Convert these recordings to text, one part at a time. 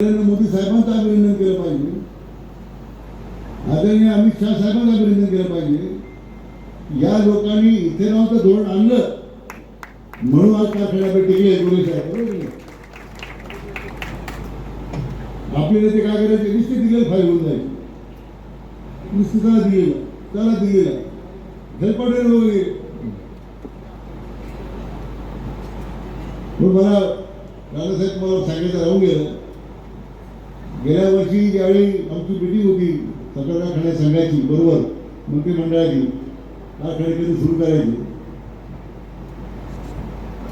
नरेंद्र मोदी साहेबांचं अभिनंदन केलं पाहिजे, आदरणीय अमित शाह साहेबांचं अभिनंदन केलं पाहिजे। या लोकांनी इथेनॉलचं धोरण आणलं म्हणून आज कारखान्यावर टिकले गोरे साहेब, बरोबर नाही? आपले नेते काय करायचे, निश्चित दिलेलं फाईल होऊन जायचे, निश्चिताला दिलेलं, त्याला दिलेलं हेल्पडे वगैरे। मला राणासाहेब मला सांगायचं राहून गेलं, गेल्या वर्षी ज्यावेळी आमची मीटिंग होती सगळ्या कारखान्या संघाची बरोबर मंत्रिमंडळाची, कारखाने कधी सुरू करायचे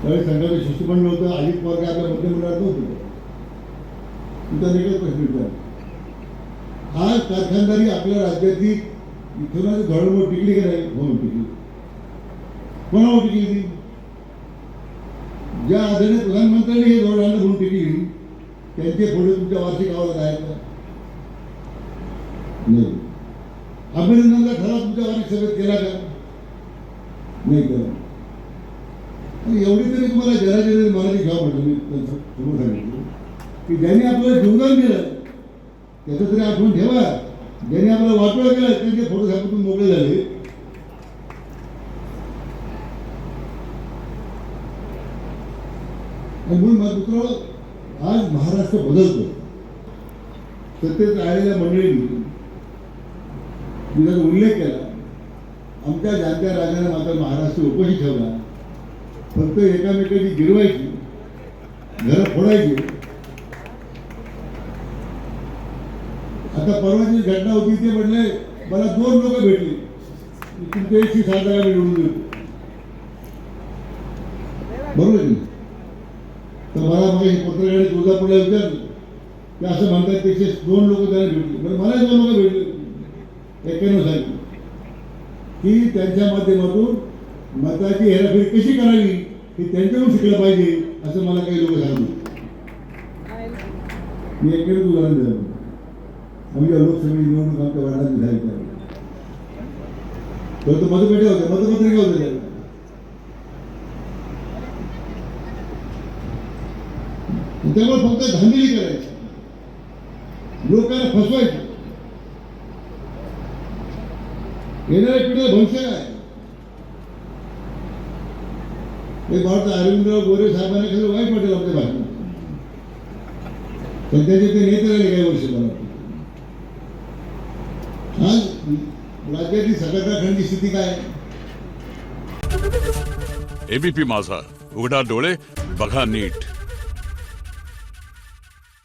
त्यावेळी संघाचं शिष्टमंडळ होतं। अजित पवार काय आपल्या मंत्रिमंडळात नव्हतं, तुमचा एकच प्रश्न विचार, आज कारखानदारी आपल्या राज्यातली इथूनच धोरणमोड टिकली की नाही? म्हणून टिकली। कोणावर टिकली ती? ज्या आदरणीय प्रधानमंत्र्यांनी हे धोरण आणलं म्हणून टिकली, त्यांचे फोटो तुमच्या वार्षिक अहवालात आहेत का? नाही। अभिनंदनचा ठराव तुमच्या वार्षिक सभेत केला का? नाही केला। एवढी तरी तुम्हाला जरा मराठी घ्यावं म्हटलं, मी समोर सांगितलं की ज्यांनी आपल्याला जीवदान दिलं त्याचं तरी आठवण ठेवा, ज्यांनी आपल्याला वाटोळं केलं त्यांचे फोटो साहेबातून मोकळे झाले। म्हणून मात्र आज महाराष्ट्र बदलतो। सत्तेत राहिलेल्या मंडळींनी त्याचा उल्लेख केला, आमच्या जाणत्या राजाने मात्र महाराष्ट्र उपशी ठेवला, फक्त एकामेकाची गिरवायची, घरं फोडायची। आता परवाची घटना होती ते म्हणले मला 2 लोक भेटले, तुमच्या 160 जागा निवडून देतो, बरोबर आहे? तर मला मग पत्रकारांनी तुळजापूरला विचारलं की असं म्हणतात त्याचे 2 लोक त्याला भेटले, मला 2 लोक भेटले। 91 सांगितलं की त्यांच्या माध्यमातून मताची हेराफेरी कशी करावी हे त्यांच्याकडून शिकलं पाहिजे, असं मला काही लोक सांगतात। मी एक उदाहरण दिलं, आमच्या लोकसभेची निवडणूक आमच्या वार्डात झाली तर मतपेट्या होत्या, मतपत्रिका होत्या, त्यामुळे फक्त धांदली करायची, लोकांना फसवायचं, येणाऱ्या पिढीला भविष्य काय? भारत अरविंदराव गोरे साहेबांनी खरं वाईट वाटेल आपल्या भाषणात, पण त्याचे ते नेते राहिले काही वर्ष मला। आज राज्यातली सगळ्या कारखान्याची स्थिती काय? एबीपी माझा, उघडा डोळे बघा नीट।